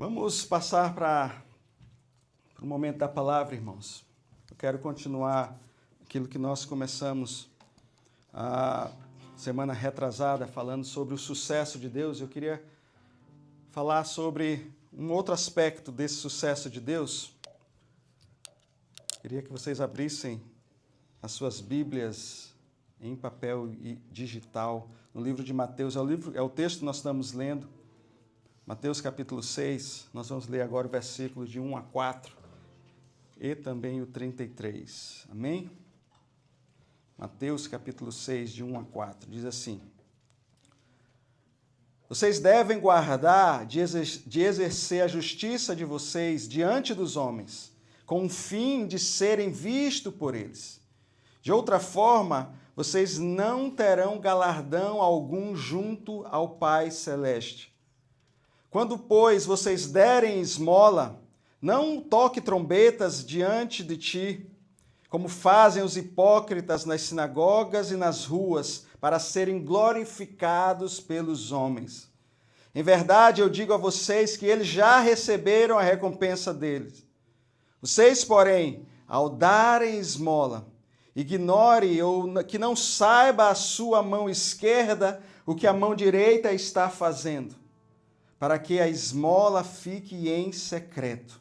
Vamos passar para o momento da palavra, irmãos. Eu quero continuar aquilo que nós começamos a semana retrasada, falando sobre o sucesso de Deus. Eu queria falar sobre um outro aspecto desse sucesso de Deus. Queria que vocês abrissem as suas Bíblias em papel e digital no livro de Mateus. É o texto que nós estamos lendo. Mateus capítulo 6, nós vamos ler agora o versículo de 1 a 4 e também o 33. Amém? Mateus capítulo 6, de 1 a 4, diz assim: Vocês devem guardar de exercer a justiça de vocês diante dos homens, com o fim de serem vistos por eles. De outra forma, vocês não terão galardão algum junto ao Pai Celeste. Quando, pois, vocês derem esmola, não toque trombetas diante de ti, como fazem os hipócritas nas sinagogas e nas ruas, para serem glorificados pelos homens. Em verdade, eu digo a vocês que eles já receberam a recompensa deles. Vocês, porém, ao darem esmola, ignore ou que não saiba a sua mão esquerda o que a mão direita está fazendo, para que a esmola fique em secreto,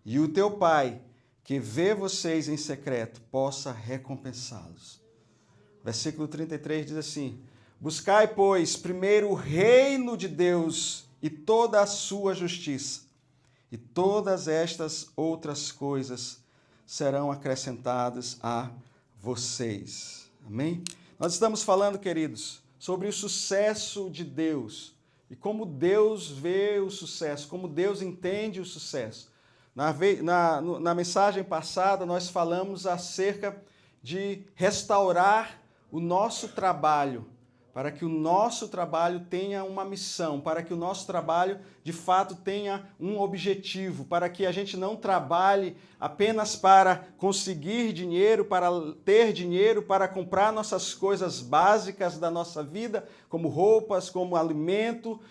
e o teu Pai, que vê vocês em secreto, possa recompensá-los. Versículo 33 diz assim: Buscai, pois, primeiro o reino de Deus e toda a sua justiça, e todas estas outras coisas serão acrescentadas a vocês. Amém? Nós estamos falando, queridos, sobre o sucesso de Deus. E como Deus vê o sucesso, como Deus entende o sucesso. Na mensagem passada, nós falamos acerca de restaurar o nosso trabalho, para que o nosso trabalho tenha uma missão, para que o nosso trabalho, de fato, tenha um objetivo, para que a gente não trabalhe apenas para conseguir dinheiro, para ter dinheiro, para comprar nossas coisas básicas da nossa vida, como roupas, como alimento.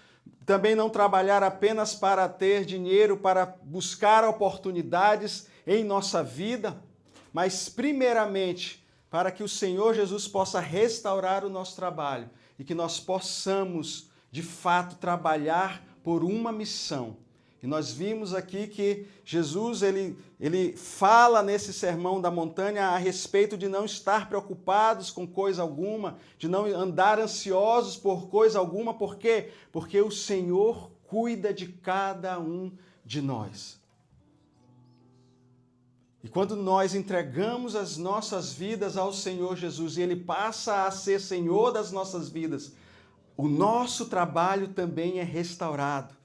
Também não trabalhar apenas para ter dinheiro, para buscar oportunidades em nossa vida, mas primeiramente para que o Senhor Jesus possa restaurar o nosso trabalho e que nós possamos, de fato, trabalhar por uma missão. E nós vimos aqui que Jesus ele fala nesse sermão da montanha a respeito de não estar preocupados com coisa alguma, de não andar ansiosos por coisa alguma. Por quê? Porque o Senhor cuida de cada um de nós. E quando nós entregamos as nossas vidas ao Senhor Jesus e Ele passa a ser Senhor das nossas vidas, o nosso trabalho também é restaurado.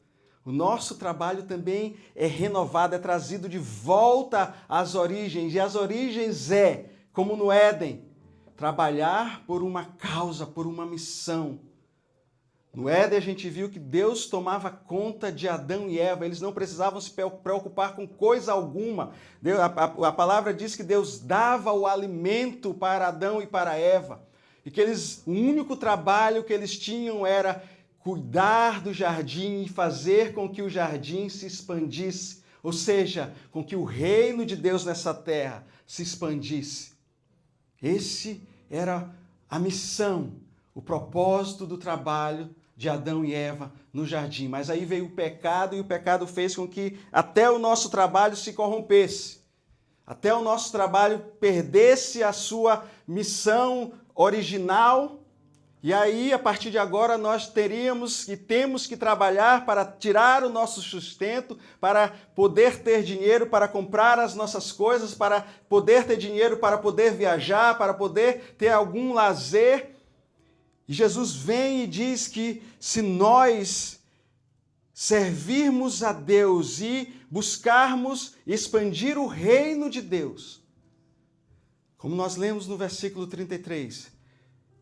O nosso trabalho também é renovado, é trazido de volta às origens. E as origens é, como no Éden, trabalhar por uma causa, por uma missão. No Éden a gente viu que Deus tomava conta de Adão e Eva, eles não precisavam se preocupar com coisa alguma. A palavra diz que Deus dava o alimento para Adão e para Eva, e que o único trabalho que eles tinham era cuidar do jardim e fazer com que o jardim se expandisse, ou seja, com que o reino de Deus nessa terra se expandisse. Esse era a missão, o propósito do trabalho de Adão e Eva no jardim. Mas aí veio o pecado e o pecado fez com que até o nosso trabalho se corrompesse. Até o nosso trabalho perdesse a sua missão original. E aí, a partir de agora, nós teríamos e temos que trabalhar para tirar o nosso sustento, para poder ter dinheiro para comprar as nossas coisas, para poder ter dinheiro para poder viajar, para poder ter algum lazer. E Jesus vem e diz que se nós servirmos a Deus e buscarmos expandir o reino de Deus, como nós lemos no versículo 33,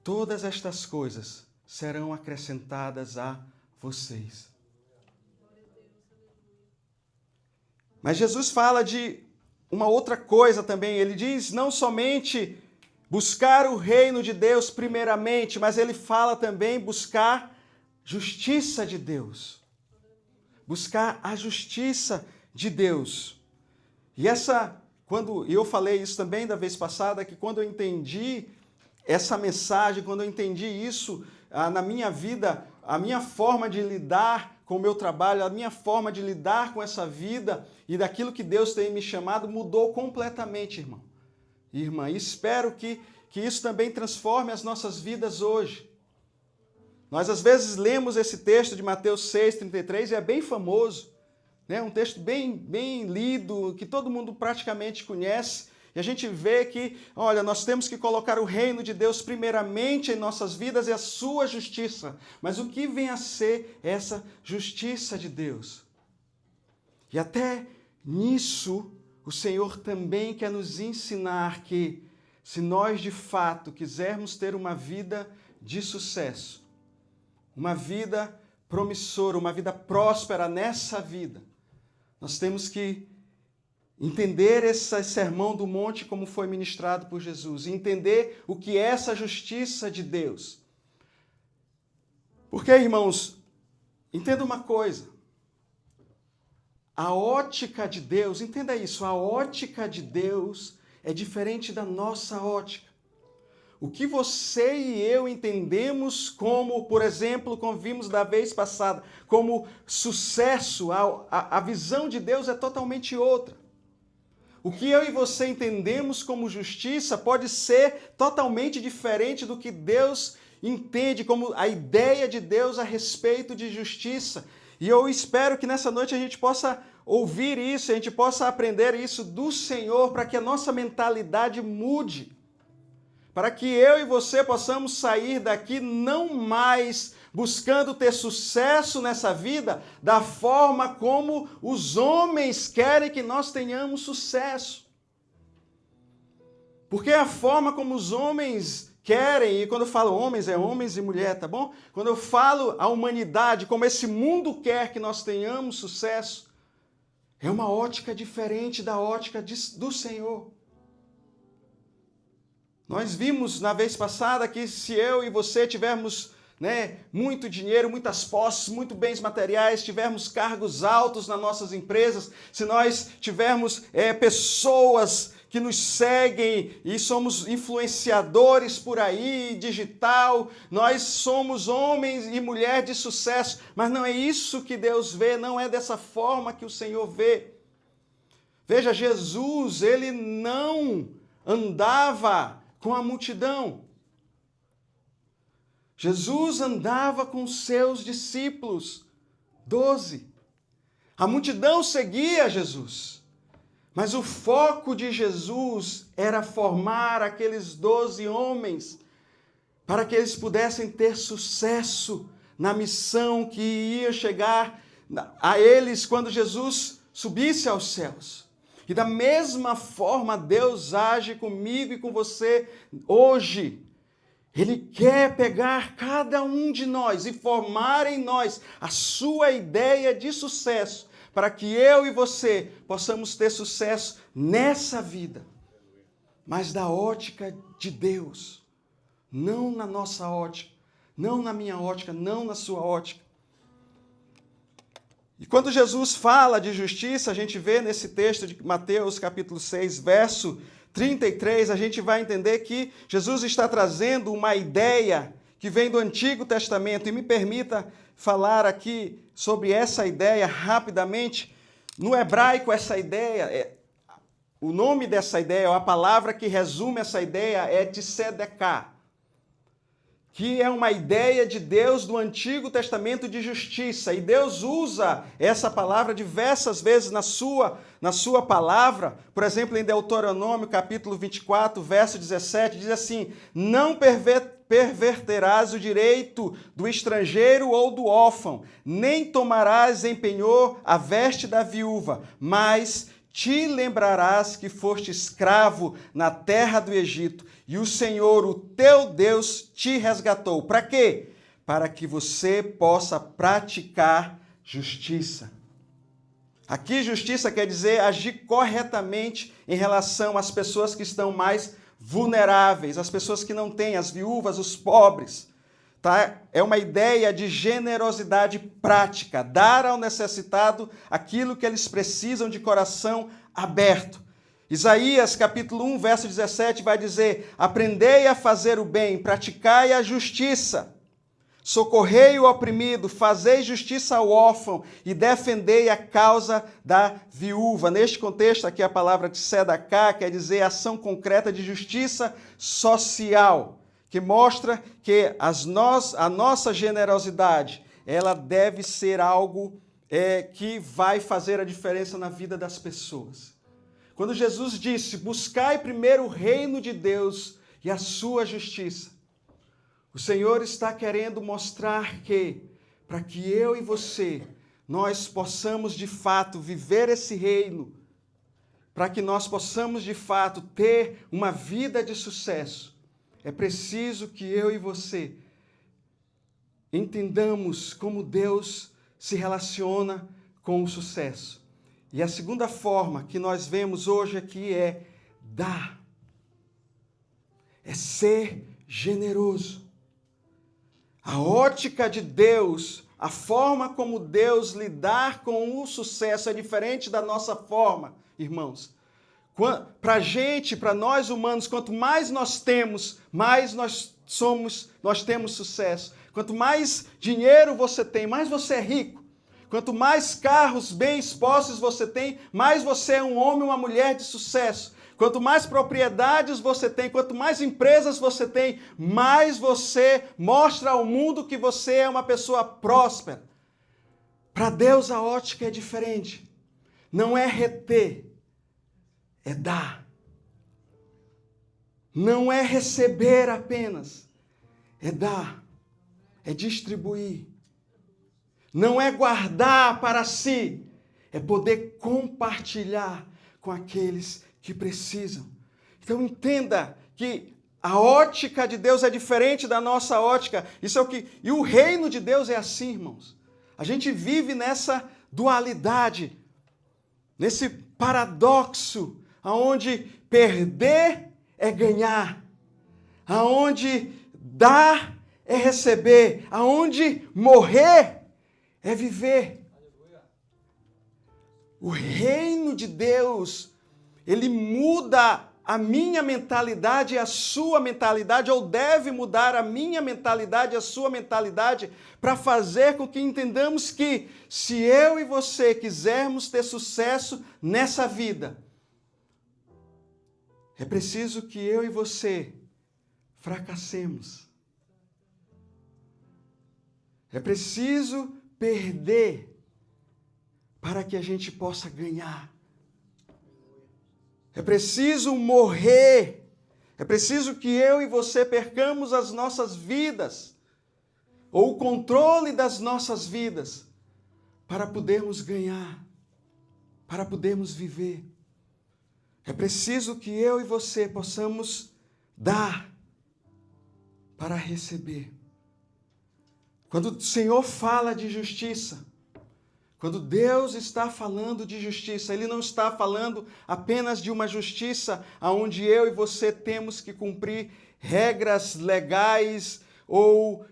todas estas coisas serão acrescentadas a vocês. Mas Jesus fala de uma outra coisa também. Ele diz não somente buscar o reino de Deus primeiramente, mas ele fala também buscar justiça de Deus. buscar a justiça de Deus. E quando eu falei isso também da vez passada, que quando eu entendi essa mensagem, quando eu entendi isso na minha vida, a minha forma de lidar com o meu trabalho, a minha forma de lidar com essa vida e daquilo que Deus tem me chamado mudou completamente, irmão e irmã. E espero que isso também transforme as nossas vidas hoje. Nós às vezes lemos esse texto de Mateus 6,33 e é bem famoso, né? Um texto bem lido, que todo mundo praticamente conhece. E a gente vê que, olha, nós temos que colocar o reino de Deus primeiramente em nossas vidas e a sua justiça. Mas o que vem a ser essa justiça de Deus? E até nisso, o Senhor também quer nos ensinar que, se nós de fato quisermos ter uma vida de sucesso, uma vida promissora, uma vida próspera nessa vida, nós temos que entender esse sermão do monte como foi ministrado por Jesus, e entender o que é essa justiça de Deus. Porque, irmãos, entenda uma coisa, a ótica de Deus, entenda isso, a ótica de Deus é diferente da nossa ótica. O que você e eu entendemos como, por exemplo, como vimos da vez passada, como sucesso, a visão de Deus é totalmente outra. O que eu e você entendemos como justiça pode ser totalmente diferente do que Deus entende, como a ideia de Deus a respeito de justiça. E eu espero que nessa noite a gente possa ouvir isso, a gente possa aprender isso do Senhor, para que a nossa mentalidade mude. Para que eu e você possamos sair daqui não mais buscando ter sucesso nessa vida da forma como os homens querem que nós tenhamos sucesso. Porque a forma como os homens querem, e quando eu falo homens, é homens e mulher, tá bom? Quando eu falo a humanidade, como esse mundo quer que nós tenhamos sucesso, é uma ótica diferente da ótica do Senhor. Nós vimos na vez passada que se eu e você tivermos muito dinheiro, muitas posses, muito bens materiais, tivermos cargos altos nas nossas empresas, se nós tivermos pessoas que nos seguem e somos influenciadores por aí, digital, nós somos homens e mulheres de sucesso, mas não é isso que Deus vê, não é dessa forma que o Senhor vê. Veja, Jesus, ele não andava com a multidão. Jesus andava com seus discípulos, 12. A multidão seguia Jesus, mas o foco de Jesus era formar aqueles 12 homens para que eles pudessem ter sucesso na missão que ia chegar a eles quando Jesus subisse aos céus. E da mesma forma Deus age comigo e com você hoje. Ele quer pegar cada um de nós e formar em nós a sua ideia de sucesso, para que eu e você possamos ter sucesso nessa vida, mas da ótica de Deus, não na nossa ótica, não na minha ótica, não na sua ótica. E quando Jesus fala de justiça, a gente vê nesse texto de Mateus capítulo 6, verso 33, a gente vai entender que Jesus está trazendo uma ideia que vem do Antigo Testamento. E me permita falar aqui sobre essa ideia rapidamente. No hebraico, essa ideia, o nome dessa ideia, ou a palavra que resume essa ideia é tzedekah, que é uma ideia de Deus do Antigo Testamento de justiça. E Deus usa essa palavra diversas vezes na sua palavra. Por exemplo, em Deuteronômio, capítulo 24, verso 17, diz assim: não perverterás o direito do estrangeiro ou do órfão, nem tomarás em penhor a veste da viúva, mas te lembrarás que foste escravo na terra do Egito, e o Senhor, o teu Deus, te resgatou. Para quê? Para que você possa praticar justiça. Aqui, justiça quer dizer agir corretamente em relação às pessoas que estão mais vulneráveis, as pessoas que não têm, as viúvas, os pobres. tá? É uma ideia de generosidade prática, dar ao necessitado aquilo que eles precisam de coração aberto. Isaías, capítulo 1, verso 17, vai dizer: aprendei a fazer o bem, praticai a justiça, socorrei o oprimido, fazei justiça ao órfão e defendei a causa da viúva. Neste contexto, aqui a palavra tzedaká quer dizer ação concreta de justiça social, que mostra que a nossa generosidade, ela deve ser algo que vai fazer a diferença na vida das pessoas. Quando Jesus disse: buscai primeiro o reino de Deus e a sua justiça, o Senhor está querendo mostrar que, para que eu e você, nós possamos de fato viver esse reino, para que nós possamos de fato ter uma vida de sucesso, é preciso que eu e você entendamos como Deus se relaciona com o sucesso. E a segunda forma que nós vemos hoje aqui é dar. É ser generoso. A ótica de Deus, a forma como Deus lidar com o sucesso é diferente da nossa forma, irmãos. Para a gente, para nós humanos, quanto mais nós temos, mais nós temos sucesso. Quanto mais dinheiro você tem, mais você é rico. Quanto mais carros, bens, posses você tem, mais você é um homem ou uma mulher de sucesso. Quanto mais propriedades você tem, quanto mais empresas você tem, mais você mostra ao mundo que você é uma pessoa próspera. Para Deus a ótica é diferente. Não é reter, é dar. Não é receber apenas, é dar, é distribuir. Não é guardar para si, é poder compartilhar com aqueles que precisam. Então entenda que a ótica de Deus é diferente da nossa ótica. Isso é o que. E o reino de Deus é assim, irmãos. A gente vive nessa dualidade, nesse paradoxo, aonde perder é ganhar, aonde dar é receber, aonde morrer é viver. O reino de Deus, ele muda a minha mentalidade e a sua mentalidade, ou deve mudar a minha mentalidade e a sua mentalidade, para fazer com que entendamos que, se eu e você quisermos ter sucesso nessa vida, é preciso que eu e você fracassemos. É preciso perder para que a gente possa ganhar. É preciso morrer. É preciso que eu e você percamos as nossas vidas, ou o controle das nossas vidas, para podermos ganhar, para podermos viver. É preciso que eu e você possamos dar para receber. Quando o Senhor fala de justiça, quando Deus está falando de justiça, Ele não está falando apenas de uma justiça onde eu e você temos que cumprir regras legais ou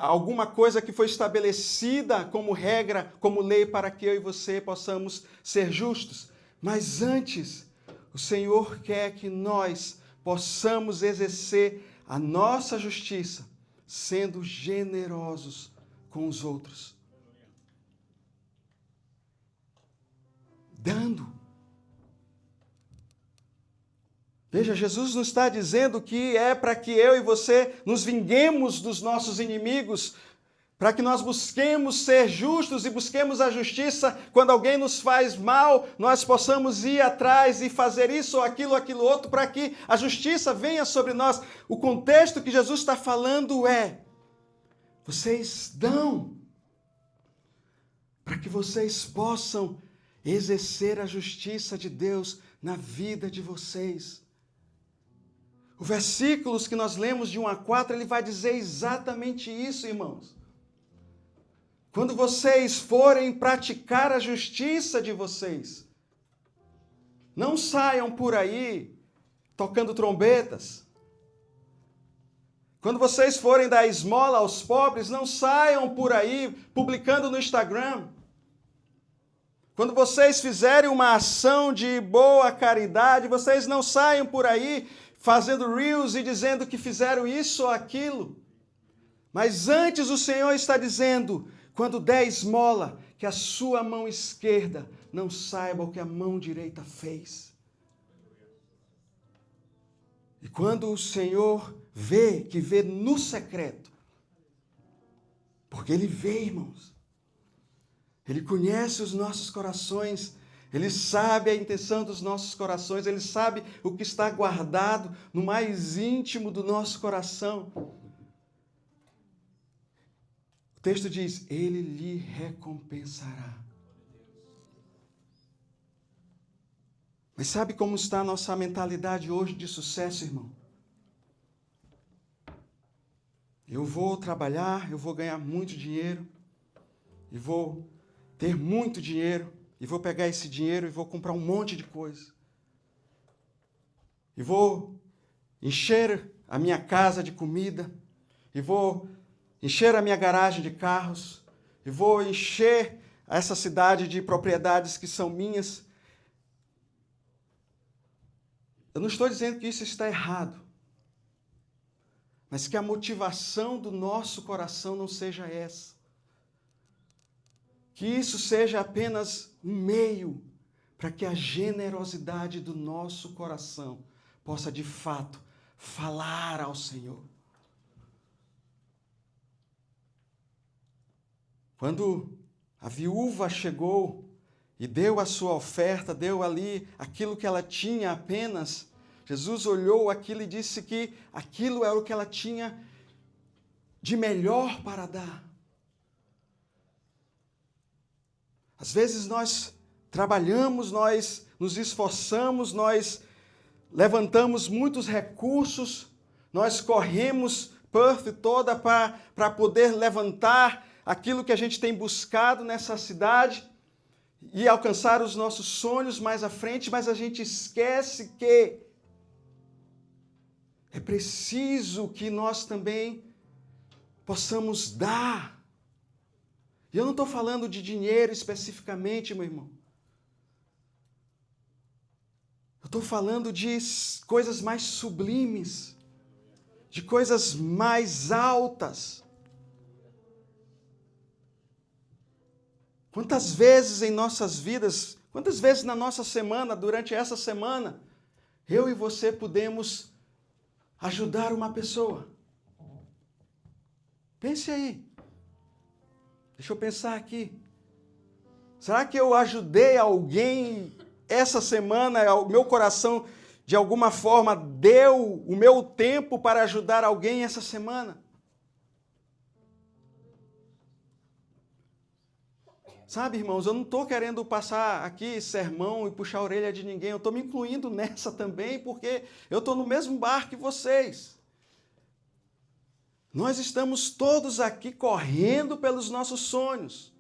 alguma coisa que foi estabelecida como regra, como lei, para que eu e você possamos ser justos. Mas antes, o Senhor quer que nós possamos exercer a nossa justiça, sendo generosos com os outros. Dando. Veja, Jesus não está dizendo que é para que eu e você nos vinguemos dos nossos inimigos, para que nós busquemos ser justos e busquemos a justiça. Quando alguém nos faz mal, nós possamos ir atrás e fazer isso ou aquilo outro, para que a justiça venha sobre nós. O contexto que Jesus está falando é: vocês dão para que vocês possam exercer a justiça de Deus na vida de vocês. Os versículos que nós lemos de 1 a 4, ele vai dizer exatamente isso, irmãos. Quando vocês forem praticar a justiça de vocês, não saiam por aí tocando trombetas, Quando vocês forem dar esmola aos pobres, não saiam por aí publicando no Instagram. Quando vocês fizerem uma ação de boa caridade, vocês não saiam por aí fazendo reels e dizendo que fizeram isso ou aquilo. Mas antes o Senhor está dizendo, quando der esmola, que a sua mão esquerda não saiba o que a mão direita fez. E quando o Senhor vê, que vê no secreto, porque Ele vê, irmãos, Ele conhece os nossos corações, Ele sabe a intenção dos nossos corações, Ele sabe o que está guardado no mais íntimo do nosso coração. O texto diz, Ele lhe recompensará. Mas sabe como está a nossa mentalidade hoje de sucesso, irmão? Eu vou trabalhar, eu vou ganhar muito dinheiro, e vou ter muito dinheiro, e vou pegar esse dinheiro e vou comprar um monte de coisa. E vou encher a minha casa de comida, e vou encher a minha garagem de carros, e vou encher essa cidade de propriedades que são minhas. Eu não estou dizendo que isso está errado, mas que a motivação do nosso coração não seja essa. Que isso seja apenas um meio para que a generosidade do nosso coração possa, de fato, falar ao Senhor. Quando a viúva chegou e deu a sua oferta, deu ali aquilo que ela tinha apenas, Jesus olhou aquilo e disse que aquilo era o que ela tinha de melhor para dar. Às vezes nós trabalhamos, nós nos esforçamos, nós levantamos muitos recursos, nós corremos Perth toda para poder levantar aquilo que a gente tem buscado nessa cidade e alcançar os nossos sonhos mais à frente, mas a gente esquece que é preciso que nós também possamos dar. E eu não estou falando de dinheiro especificamente, meu irmão. Eu estou falando de coisas mais sublimes, de coisas mais altas. Quantas vezes em nossas vidas, quantas vezes na nossa semana, durante essa semana, eu e você podemos ajudar uma pessoa? Pense aí. Deixa eu pensar aqui. Será que eu ajudei alguém essa semana? O meu coração, de alguma forma, deu o meu tempo para ajudar alguém essa semana? Sabe, irmãos, eu não estou querendo passar aqui sermão e puxar a orelha de ninguém. Eu estou me incluindo nessa também, porque eu estou no mesmo barco que vocês. Nós estamos todos aqui correndo pelos nossos sonhos.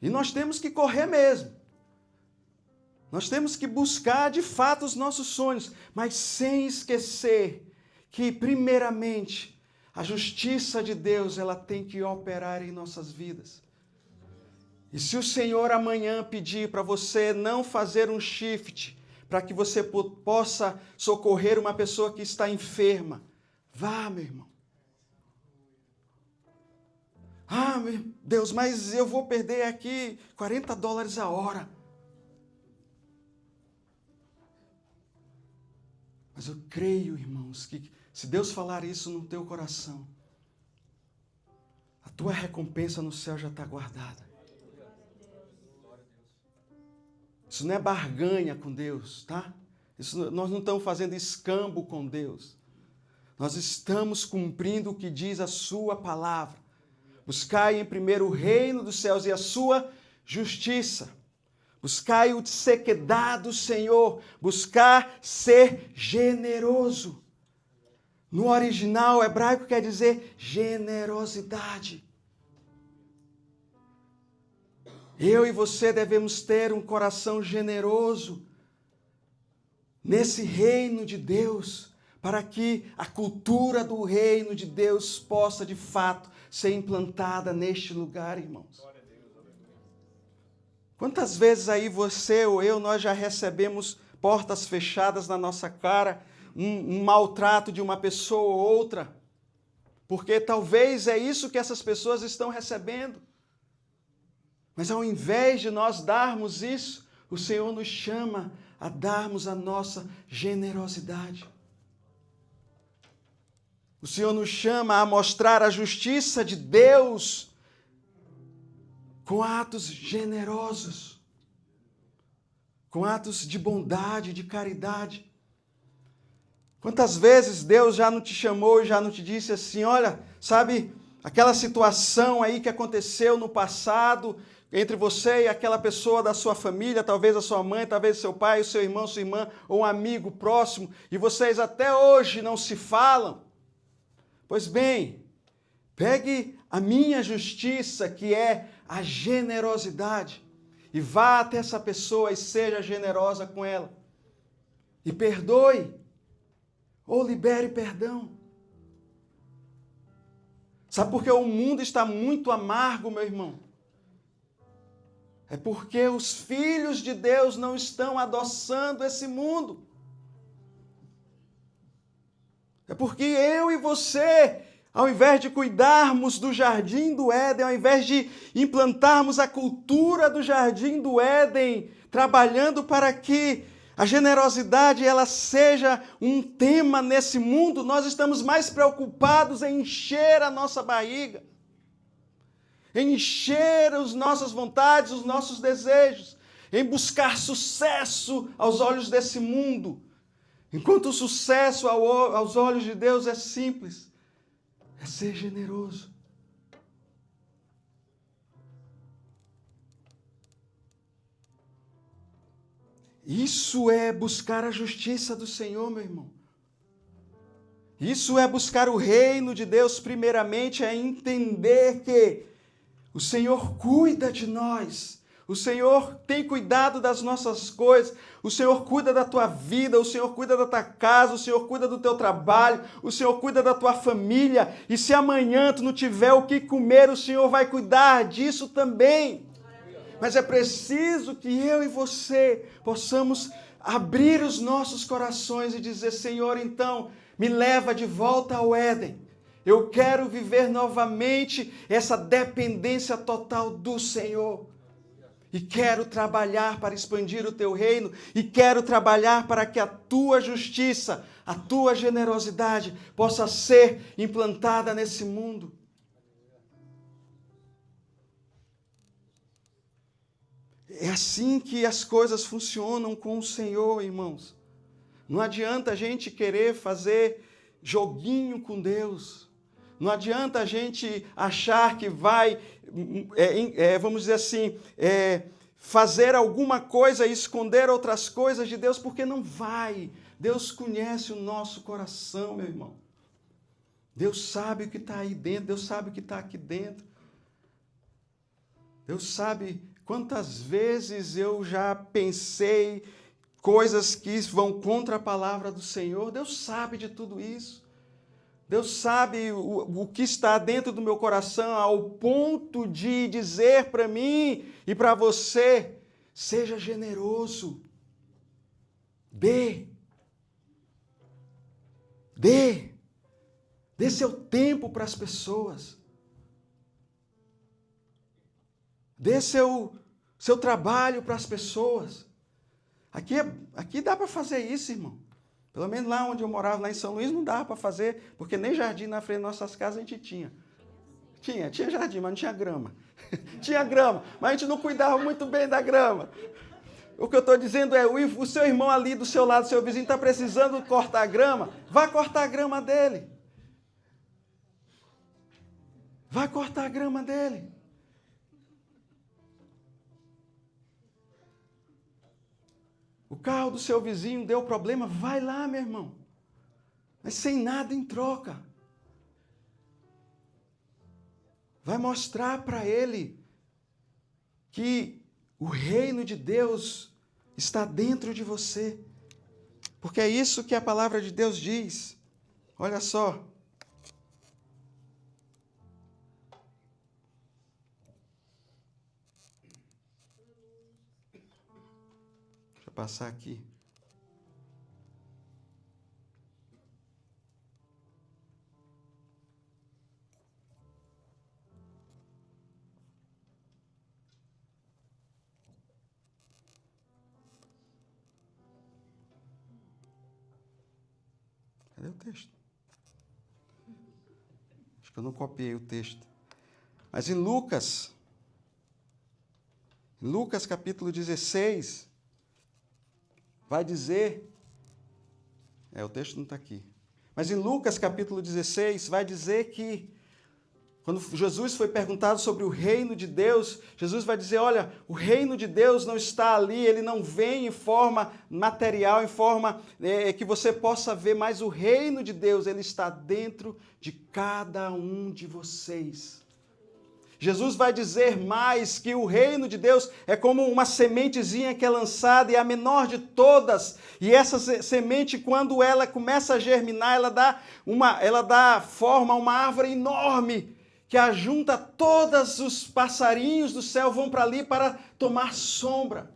E nós temos que correr mesmo. Nós temos que buscar, de fato, os nossos sonhos, mas sem esquecer que, primeiramente, a justiça de Deus, ela tem que operar em nossas vidas. E se o Senhor amanhã pedir para você não fazer um shift, para que você possa socorrer uma pessoa que está enferma, vá, meu irmão. Ah, meu Deus, mas eu vou perder aqui $40 a hora. Mas eu creio, irmãos, que se Deus falar isso no teu coração, a tua recompensa no céu já está guardada. Isso não é barganha com Deus, tá? Nós não estamos fazendo escambo com Deus. Nós estamos cumprindo o que diz a sua palavra. Buscai em primeiro o reino dos céus e a sua justiça. Buscai o sequedad do Senhor. Buscar ser generoso. No original hebraico quer dizer generosidade. Eu e você devemos ter um coração generoso nesse reino de Deus, para que a cultura do reino de Deus possa, de fato, ser implantada neste lugar, irmãos. Quantas vezes aí você ou eu, nós já recebemos portas fechadas na nossa cara, um maltrato de uma pessoa ou outra, porque talvez é isso que essas pessoas estão recebendo. Mas ao invés de nós darmos isso, o Senhor nos chama a darmos a nossa generosidade. O Senhor nos chama a mostrar a justiça de Deus com atos generosos, com atos de bondade, de caridade. Quantas vezes Deus já não te chamou e já não te disse assim, olha, sabe, aquela situação aí que aconteceu no passado entre você e aquela pessoa da sua família, talvez a sua mãe, talvez seu pai, o seu irmão, sua irmã, ou um amigo próximo, e vocês até hoje não se falam. Pois bem, pegue a minha justiça, que é a generosidade, e vá até essa pessoa e seja generosa com ela. E perdoe, ou libere perdão. Sabe por que o mundo está muito amargo, meu irmão? É porque os filhos de Deus não estão adoçando esse mundo. É porque eu e você, ao invés de cuidarmos do jardim do Éden, ao invés de implantarmos a cultura do jardim do Éden, trabalhando para que a generosidade ela seja um tema nesse mundo, nós estamos mais preocupados em encher a nossa barriga, em encher as nossas vontades, os nossos desejos, em buscar sucesso aos olhos desse mundo. Enquanto o sucesso aos olhos de Deus é simples, é ser generoso. Isso é buscar a justiça do Senhor, meu irmão. Isso é buscar o reino de Deus, primeiramente, é entender que o Senhor cuida de nós. O Senhor tem cuidado das nossas coisas, o Senhor cuida da tua vida, o Senhor cuida da tua casa, o Senhor cuida do teu trabalho, o Senhor cuida da tua família, e se amanhã tu não tiver o que comer, o Senhor vai cuidar disso também. Mas é preciso que eu e você possamos abrir os nossos corações e dizer, Senhor, então, me leva de volta ao Éden. Eu quero viver novamente essa dependência total do Senhor. E quero trabalhar para expandir o teu reino, e quero trabalhar para que a tua justiça, a tua generosidade possa ser implantada nesse mundo. É assim que as coisas funcionam com o Senhor, irmãos. Não adianta a gente querer fazer joguinho com Deus. Não adianta a gente achar que vai, vamos dizer assim, fazer alguma coisa e esconder outras coisas de Deus, porque não vai. Deus conhece o nosso coração, meu irmão. Deus sabe o que está aí dentro, Deus sabe o que está aqui dentro. Deus sabe quantas vezes eu já pensei coisas que vão contra a palavra do Senhor. Deus sabe de tudo isso. Deus sabe o que está dentro do meu coração, ao ponto de dizer para mim e para você, seja generoso. Dê seu tempo para as pessoas. Dê seu trabalho para as pessoas. Aqui dá para fazer isso, irmão. Pelo menos lá onde eu morava, lá em São Luís, não dava para fazer, porque nem jardim na frente das nossas casas a gente tinha. Tinha jardim, mas não tinha grama. Tinha grama, mas a gente não cuidava muito bem da grama. O que eu estou dizendo é, o seu irmão ali do seu lado, seu vizinho, está precisando cortar a grama, vai cortar a grama dele. Vai cortar a grama dele. O carro do seu vizinho deu problema, vai lá, meu irmão. Mas sem nada em troca. Vai mostrar para ele que o reino de Deus está dentro de você. Porque é isso que a palavra de Deus diz. Olha só. Deixa eu passar aqui. Cadê o texto? Acho que eu não copiei o texto. Mas em Lucas capítulo 16, vai dizer... o texto não está aqui. Mas em Lucas capítulo 16, vai dizer que, quando Jesus foi perguntado sobre o reino de Deus, Jesus vai dizer, olha, o reino de Deus não está ali, ele não vem em forma material, em forma que você possa ver, mas o reino de Deus, ele está dentro de cada um de vocês. Jesus vai dizer mais que o reino de Deus é como uma sementezinha que é lançada e é a menor de todas. E essa semente, quando ela começa a germinar, ela dá forma a uma árvore enorme que ajunta todos os passarinhos do céu, vão para ali para tomar sombra.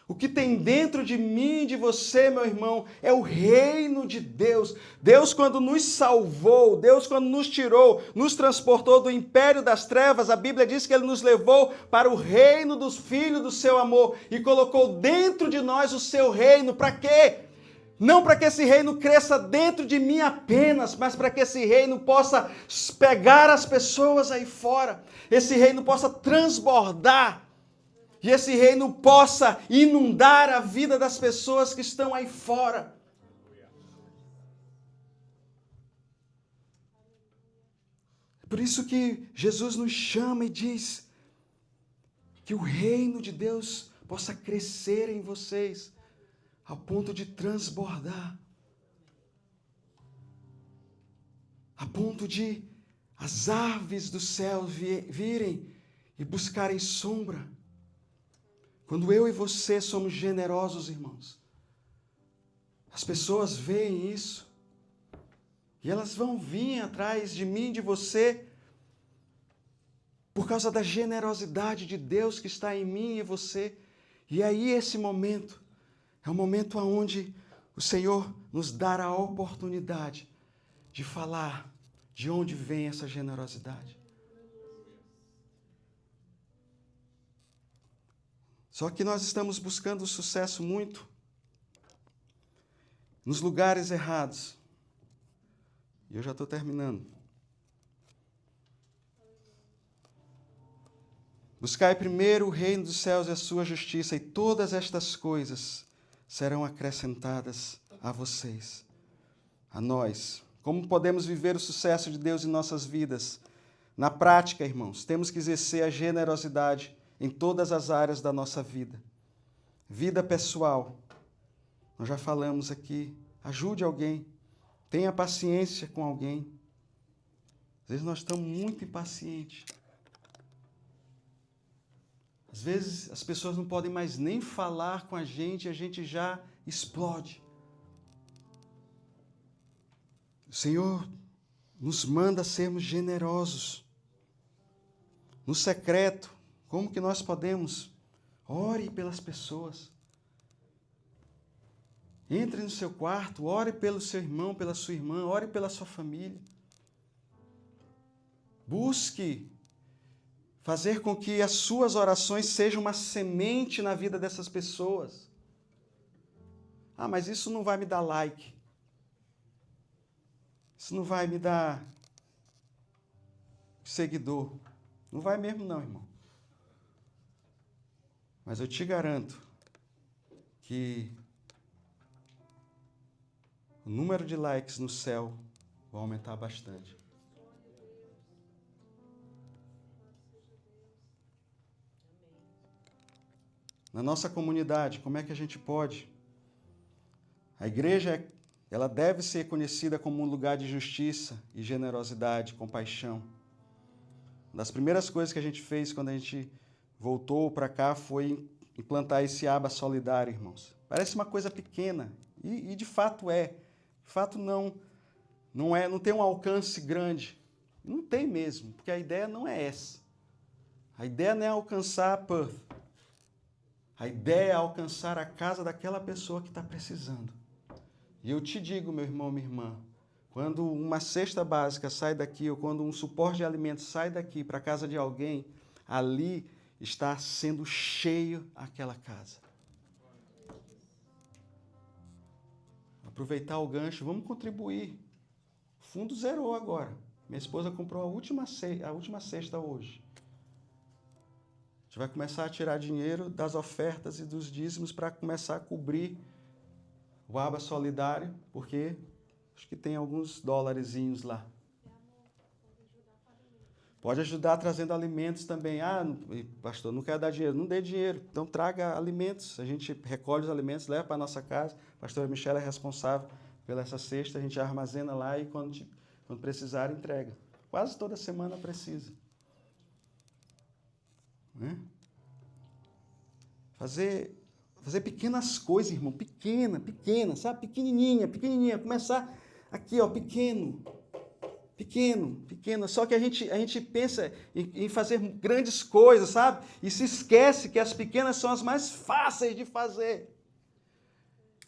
O que tem dentro de mim e de você, meu irmão, é o reino de Deus. Deus, quando nos salvou, Deus, quando nos tirou, nos transportou do império das trevas, a Bíblia diz que Ele nos levou para o reino dos filhos do seu amor e colocou dentro de nós o seu reino. Para quê? Não para que esse reino cresça dentro de mim apenas, mas para que esse reino possa pegar as pessoas aí fora, esse reino possa transbordar. E esse reino possa inundar a vida das pessoas que estão aí fora. Por isso que Jesus nos chama e diz que o reino de Deus possa crescer em vocês, ao ponto de transbordar. A ponto de as aves do céu virem e buscarem sombra. Quando eu e você somos generosos, irmãos, as pessoas veem isso e elas vão vir atrás de mim, de você, por causa da generosidade de Deus que está em mim e você. E aí esse momento é o momento onde o Senhor nos dá a oportunidade de falar de onde vem essa generosidade. Só que nós estamos buscando o sucesso muito nos lugares errados. E eu já estou terminando. Buscai primeiro o reino dos céus e a sua justiça, e todas estas coisas serão acrescentadas a vocês, a nós. Como podemos viver o sucesso de Deus em nossas vidas? Na prática, irmãos, temos que exercer a generosidade em todas as áreas da nossa vida. Vida pessoal. Nós já falamos aqui. Ajude alguém. Tenha paciência com alguém. Às vezes nós estamos muito impacientes. Às vezes as pessoas não podem mais nem falar com a gente já explode. O Senhor nos manda sermos generosos. No secreto, como que nós podemos? Ore pelas pessoas. Entre no seu quarto, ore pelo seu irmão, pela sua irmã, ore pela sua família. Busque fazer com que as suas orações sejam uma semente na vida dessas pessoas. Ah, mas isso não vai me dar like. Isso não vai me dar seguidor. Não vai mesmo não, irmão. Mas eu te garanto que o número de likes no céu vai aumentar bastante. Na nossa comunidade, como é que a gente pode? A igreja, ela deve ser conhecida como um lugar de justiça e generosidade, compaixão. Uma das primeiras coisas que a gente fez quando a gente voltou para cá foi implantar esse aba solidário, irmãos. Parece uma coisa pequena E de fato é. De fato não tem um alcance grande. Não tem mesmo, porque a ideia não é essa. A ideia não é alcançar Perth. A ideia é alcançar a casa daquela pessoa que está precisando. E eu te digo, meu irmão, minha irmã, quando uma cesta básica sai daqui, ou quando um suporte de alimentos sai daqui para a casa de alguém, ali está sendo cheio aquela casa. Aproveitar o gancho, vamos contribuir. O fundo zerou agora. Minha esposa comprou a última cesta hoje. A gente vai começar a tirar dinheiro das ofertas e dos dízimos para começar a cobrir o aba solidário, porque acho que tem alguns dólarezinhos lá. Pode ajudar trazendo alimentos também. Ah, pastor, não quero dar dinheiro. Não dê dinheiro, então traga alimentos. A gente recolhe os alimentos, leva para a nossa casa. A pastora Michelle é responsável pela essa cesta, a gente armazena lá e quando precisar, entrega. Quase toda semana precisa. Né? Fazer pequenas coisas, irmão, pequena, sabe? Pequenininha. Começar aqui, ó, pequeno. Só que a gente pensa em fazer grandes coisas, sabe? E se esquece que as pequenas são as mais fáceis de fazer.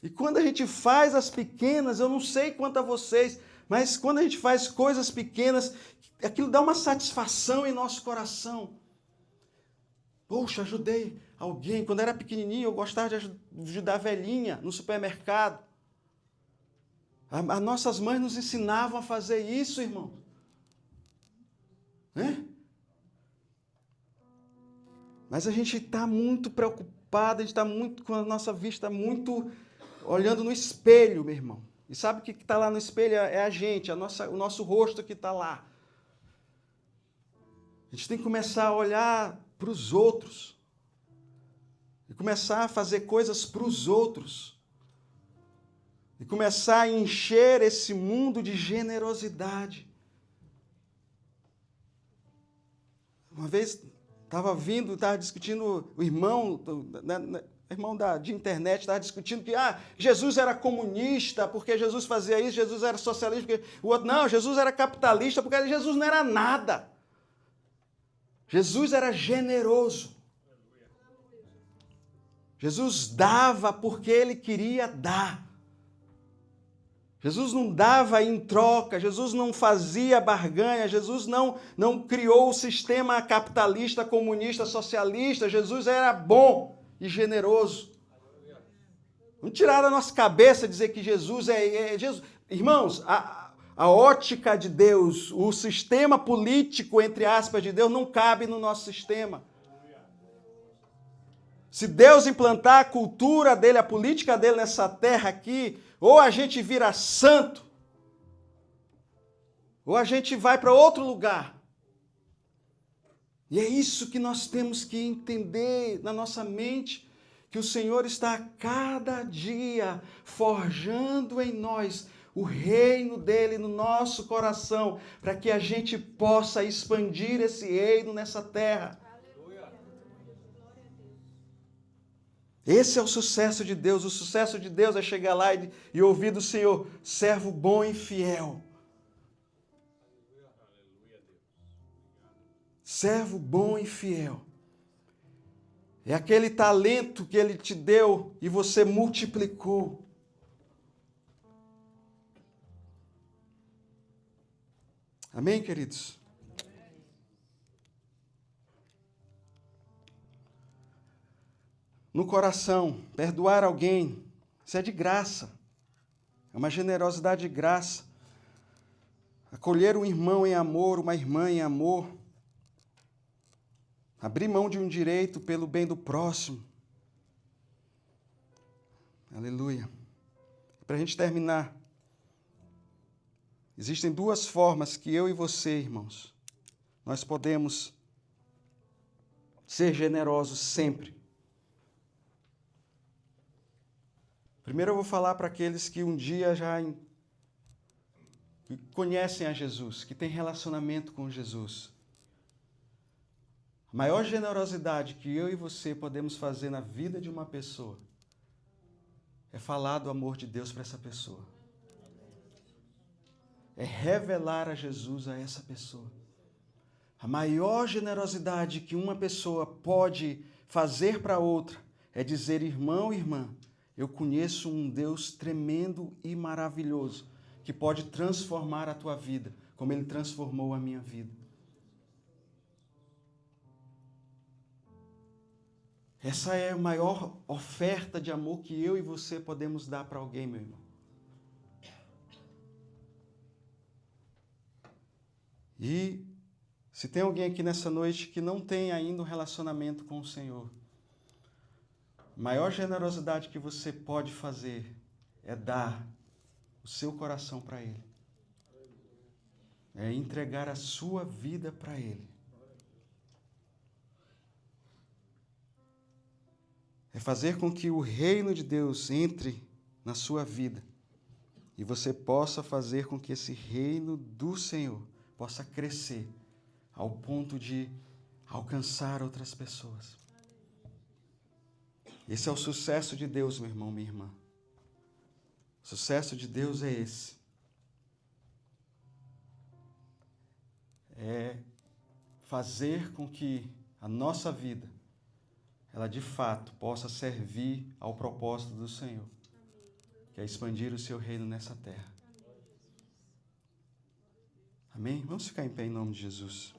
E quando a gente faz as pequenas, eu não sei quanto a vocês, mas quando a gente faz coisas pequenas, aquilo dá uma satisfação em nosso coração. Poxa, ajudei alguém. Quando era pequenininho, eu gostava de ajudar a velhinha no supermercado. As nossas mães nos ensinavam a fazer isso, irmão. Né? Mas a gente está muito preocupado, a gente está muito com a nossa vista muito olhando no espelho, meu irmão. E sabe o que está lá no espelho? É a gente, o nosso rosto que está lá. A gente tem que começar a olhar para os outros. E começar a fazer coisas para os outros. E começar a encher esse mundo de generosidade. Uma vez estava discutindo, o irmão de internet estava discutindo que Jesus era comunista, porque Jesus fazia isso, Jesus era socialista, porque o outro, não, Jesus era capitalista, porque Jesus não era nada. Jesus era generoso. Jesus dava porque ele queria dar. Jesus não dava em troca, Jesus não fazia barganha, Jesus não criou o sistema capitalista, comunista, socialista. Jesus era bom e generoso. Vamos tirar da nossa cabeça dizer que Jesus é Jesus. Irmãos, a ótica de Deus, o sistema político, entre aspas, de Deus, não cabe no nosso sistema. Se Deus implantar a cultura dele, a política dele nessa terra aqui, ou a gente vira santo, ou a gente vai para outro lugar. E é isso que nós temos que entender na nossa mente, que o Senhor está a cada dia forjando em nós o reino dele no nosso coração, para que a gente possa expandir esse reino nessa terra. Esse é o sucesso de Deus. O sucesso de Deus é chegar lá e ouvir do Senhor, servo bom e fiel. Servo bom e fiel. É aquele talento que Ele te deu e você multiplicou. Amém, queridos? No coração, perdoar alguém, isso é de graça. É uma generosidade de graça. Acolher um irmão em amor, uma irmã em amor. Abrir mão de um direito pelo bem do próximo. Aleluia. Para a gente terminar, existem duas formas que eu e você, irmãos, nós podemos ser generosos sempre. Primeiro eu vou falar para aqueles que um dia já conhecem a Jesus, que têm relacionamento com Jesus. A maior generosidade que eu e você podemos fazer na vida de uma pessoa é falar do amor de Deus para essa pessoa. É revelar a Jesus a essa pessoa. A maior generosidade que uma pessoa pode fazer para outra é dizer: irmão, irmã, eu conheço um Deus tremendo e maravilhoso que pode transformar a tua vida, como Ele transformou a minha vida. Essa é a maior oferta de amor que eu e você podemos dar para alguém, meu irmão. E se tem alguém aqui nessa noite que não tem ainda um relacionamento com o Senhor, a maior generosidade que você pode fazer é dar o seu coração para Ele. É entregar a sua vida para Ele. É fazer com que o reino de Deus entre na sua vida e você possa fazer com que esse reino do Senhor possa crescer ao ponto de alcançar outras pessoas. Esse é o sucesso de Deus, meu irmão, minha irmã. O sucesso de Deus é esse. É fazer com que a nossa vida, ela de fato possa servir ao propósito do Senhor, que é expandir o seu reino nessa terra. Amém? Vamos ficar em pé em nome de Jesus.